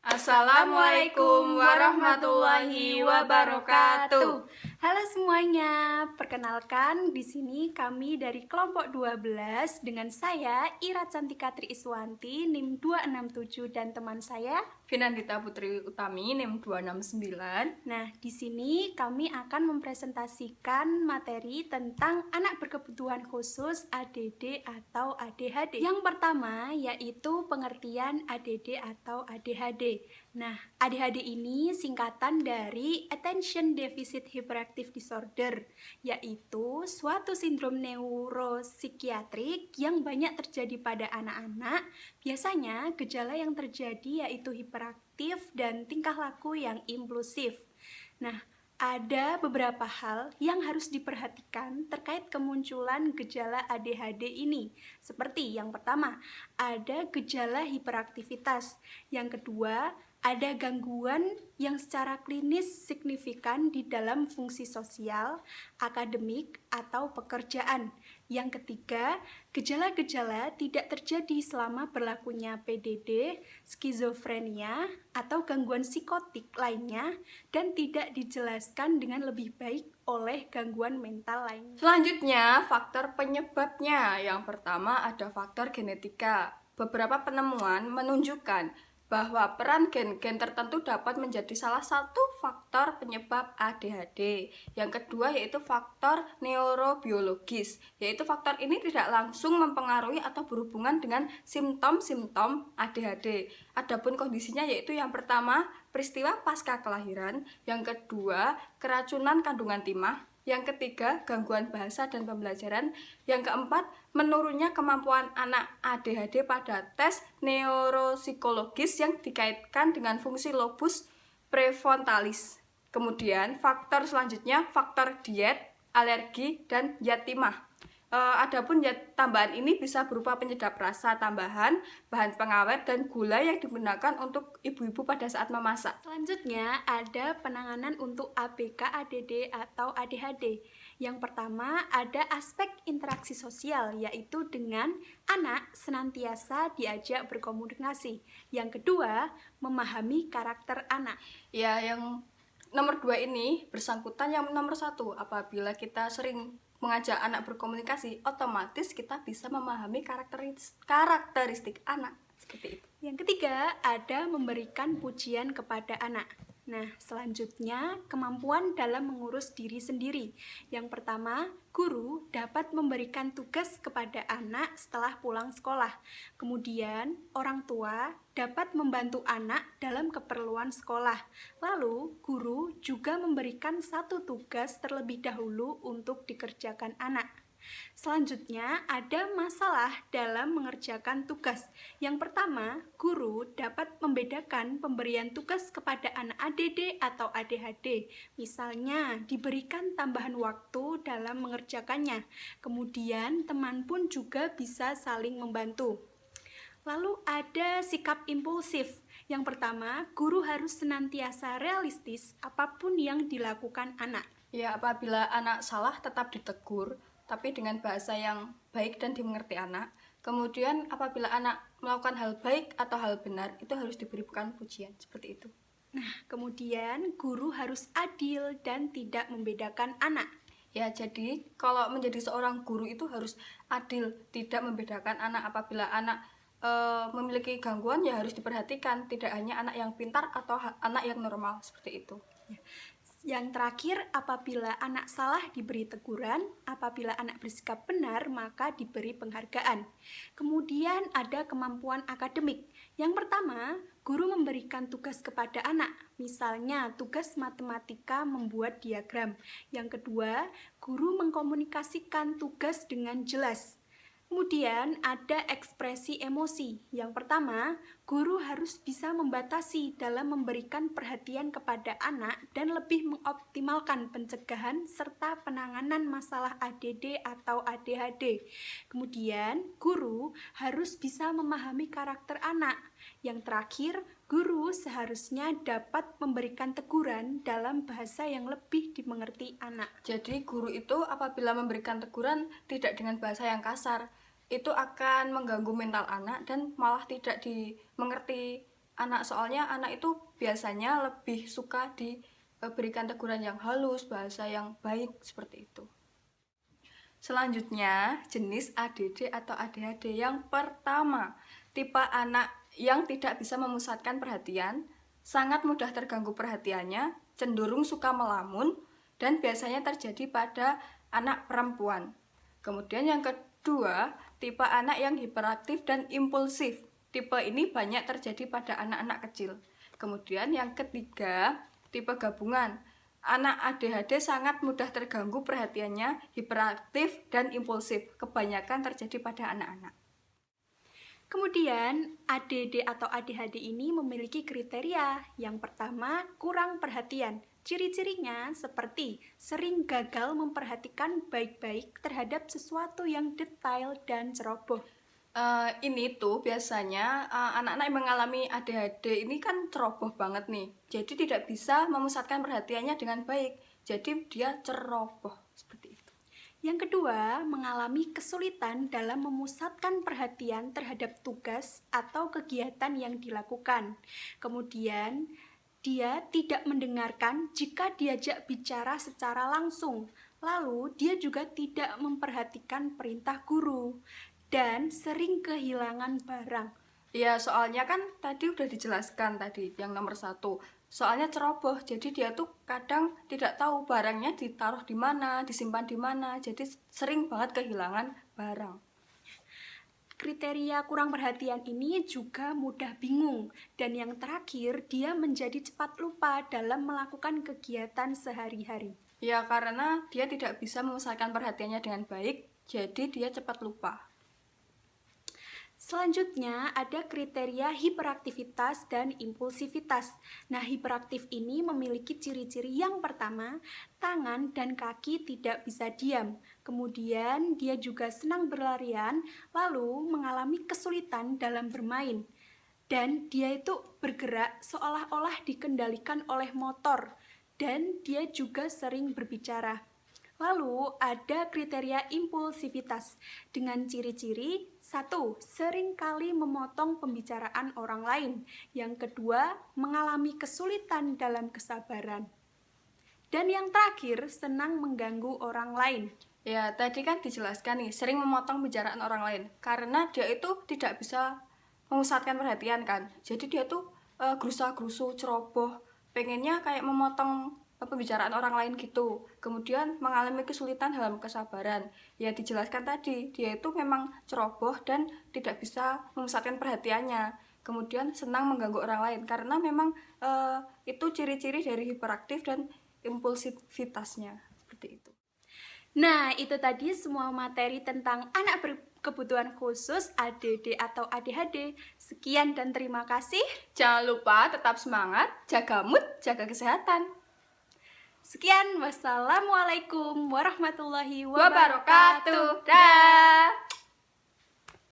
Assalamualaikum warahmatullahi wabarakatuh. Halo semuanya, perkenalkan di sini kami dari kelompok 12 dengan saya Ira Cantika Tri Iswanti NIM 267 dan teman saya Finandita Putri Utami NIM 269. Nah, di sini kami akan mempresentasikan materi tentang anak berkebutuhan khusus ADD atau ADHD. Yang pertama yaitu pengertian ADD atau ADHD. Nah, ADHD ini singkatan dari Attention Deficit Hyperactive Disorder, yaitu suatu sindrom neuropsikiatrik yang banyak terjadi pada anak-anak. Biasanya gejala yang terjadi yaitu hiperaktif dan tingkah laku yang impulsif. Nah, ada beberapa hal yang harus diperhatikan terkait kemunculan gejala ADHD ini. Seperti yang pertama, ada gejala hiperaktivitas. Yang kedua, ada gangguan yang secara klinis signifikan di dalam fungsi sosial, akademik, atau pekerjaan. Yang ketiga, gejala-gejala tidak terjadi selama berlakunya PDD, skizofrenia, atau gangguan psikotik lainnya, dan tidak dijelaskan dengan lebih baik oleh gangguan mental lainnya. Selanjutnya, faktor penyebabnya. Yang pertama ada faktor genetika. Beberapa penemuan menunjukkan bahwa peran gen-gen tertentu dapat menjadi salah satu faktor penyebab ADHD. Yang kedua yaitu faktor neurobiologis, yaitu faktor ini tidak langsung mempengaruhi atau berhubungan dengan simptom-simptom ADHD. Adapun kondisinya yaitu yang pertama, peristiwa pasca kelahiran, yang kedua, keracunan kandungan timah, yang ketiga, gangguan bahasa dan pembelajaran. Yang keempat, menurunnya kemampuan anak ADHD pada tes neuropsikologis yang dikaitkan dengan fungsi lobus prefrontalis. Kemudian, faktor selanjutnya, faktor diet, alergi, dan zat timah. Adapun zat tambahan ini bisa berupa penyedap rasa tambahan, bahan pengawet, dan gula yang digunakan untuk ibu-ibu pada saat memasak. Selanjutnya ada penanganan untuk ABK ADD atau ADHD. Yang pertama ada aspek interaksi sosial, yaitu dengan anak senantiasa diajak berkomunikasi. Yang kedua, memahami karakter anak. Ya, yang nomor 2 ini bersangkutan yang nomor 1. Apabila kita sering mengajak anak berkomunikasi, otomatis kita bisa memahami karakteristik anak. Seperti itu. Yang ketiga, ada memberikan pujian kepada anak. Nah, selanjutnya kemampuan dalam mengurus diri sendiri. Yang pertama, guru dapat memberikan tugas kepada anak setelah pulang sekolah. Kemudian, orang tua dapat membantu anak dalam keperluan sekolah. Lalu, guru juga memberikan satu tugas terlebih dahulu untuk dikerjakan anak. Selanjutnya, ada masalah dalam mengerjakan tugas. Yang pertama, guru dapat membedakan pemberian tugas kepada anak ADD atau ADHD. Misalnya, diberikan tambahan waktu dalam mengerjakannya. Kemudian, teman pun juga bisa saling membantu. Lalu ada sikap impulsif. Yang pertama, guru harus senantiasa realistis apapun yang dilakukan anak. Ya, apabila anak salah tetap ditegur, tapi dengan bahasa yang baik dan dimengerti anak. Kemudian apabila anak melakukan hal baik atau hal benar, itu harus diberikan pujian, seperti itu. Nah, kemudian guru harus adil dan tidak membedakan anak. Ya, jadi kalau menjadi seorang guru itu harus adil, tidak membedakan anak. Apabila anak memiliki gangguan, ya harus diperhatikan, tidak hanya anak yang pintar atau anak yang normal, seperti itu. Yang terakhir, apabila anak salah diberi teguran, apabila anak bersikap benar maka diberi penghargaan. Kemudian ada kemampuan akademik. Yang pertama, guru memberikan tugas kepada anak, misalnya tugas matematika membuat diagram. Yang kedua, guru mengkomunikasikan tugas dengan jelas. Kemudian ada ekspresi emosi. Yang pertama, guru harus bisa membatasi dalam memberikan perhatian kepada anak dan lebih mengoptimalkan pencegahan serta penanganan masalah ADD atau ADHD. Kemudian, guru harus bisa memahami karakter anak. Yang terakhir, guru seharusnya dapat memberikan teguran dalam bahasa yang lebih dimengerti anak. Jadi guru itu apabila memberikan teguran tidak dengan bahasa yang kasar, itu akan mengganggu mental anak dan malah tidak dimengerti anak, soalnya anak itu biasanya lebih suka diberikan teguran yang halus, bahasa yang baik, seperti itu. Selanjutnya, jenis ADD atau ADHD. Yang pertama, tipe anak yang tidak bisa memusatkan perhatian, sangat mudah terganggu perhatiannya, cenderung suka melamun, dan biasanya terjadi pada anak perempuan. Kemudian yang kedua, tipe anak yang hiperaktif dan impulsif. Tipe ini banyak terjadi pada anak-anak kecil. Kemudian yang ketiga, tipe gabungan. Anak ADHD sangat mudah terganggu perhatiannya, hiperaktif dan impulsif. Kebanyakan terjadi pada anak-anak. Kemudian, ADD atau ADHD ini memiliki kriteria. Yang pertama, kurang perhatian. Ciri-cirinya seperti sering gagal memperhatikan baik-baik terhadap sesuatu yang detail dan ceroboh. Ini tuh biasanya anak-anak yang mengalami ADHD ini kan ceroboh banget nih. Jadi tidak bisa memusatkan perhatiannya dengan baik. Jadi dia ceroboh seperti itu. Yang kedua, mengalami kesulitan dalam memusatkan perhatian terhadap tugas atau kegiatan yang dilakukan. Kemudian, dia tidak mendengarkan jika diajak bicara secara langsung. Lalu, dia juga tidak memperhatikan perintah guru dan sering kehilangan barang. Ya, soalnya kan tadi udah dijelaskan tadi yang nomor 1. Soalnya ceroboh, jadi dia tuh kadang tidak tahu barangnya ditaruh di mana, disimpan di mana, jadi sering banget kehilangan barang. Kriteria kurang perhatian ini juga mudah bingung, dan yang terakhir, dia menjadi cepat lupa dalam melakukan kegiatan sehari-hari. Ya, karena dia tidak bisa memusatkan perhatiannya dengan baik, jadi dia cepat lupa. Selanjutnya ada kriteria hiperaktivitas dan impulsivitas. Nah, hiperaktif ini memiliki ciri-ciri yang pertama, tangan dan kaki tidak bisa diam. Kemudian dia juga senang berlarian, lalu mengalami kesulitan dalam bermain. Dan dia itu bergerak seolah-olah dikendalikan oleh motor. Dan dia juga sering berbicara. Lalu ada kriteria impulsivitas dengan ciri-ciri 1. Seringkali memotong pembicaraan orang lain. Yang kedua, mengalami kesulitan dalam kesabaran. Dan yang terakhir, senang mengganggu orang lain. Ya, tadi kan dijelaskan nih, sering memotong pembicaraan orang lain. Karena dia itu tidak bisa memusatkan perhatian kan. Jadi dia tuh gerusa-gerusu, ceroboh, pengennya kayak memotong pembicaraan orang lain gitu. Kemudian mengalami kesulitan dalam kesabaran. Ya dijelaskan tadi, dia itu memang ceroboh dan tidak bisa memusatkan perhatiannya. Kemudian senang mengganggu orang lain karena memang itu ciri-ciri dari hiperaktif dan impulsivitasnya. Seperti itu. Nah, itu tadi semua materi tentang anak berkebutuhan khusus ADD atau ADHD. Sekian dan terima kasih. Jangan lupa tetap semangat, jaga mood, jaga kesehatan. Sekian, wassalamualaikum warahmatullahi Wabarakatuh. Dah.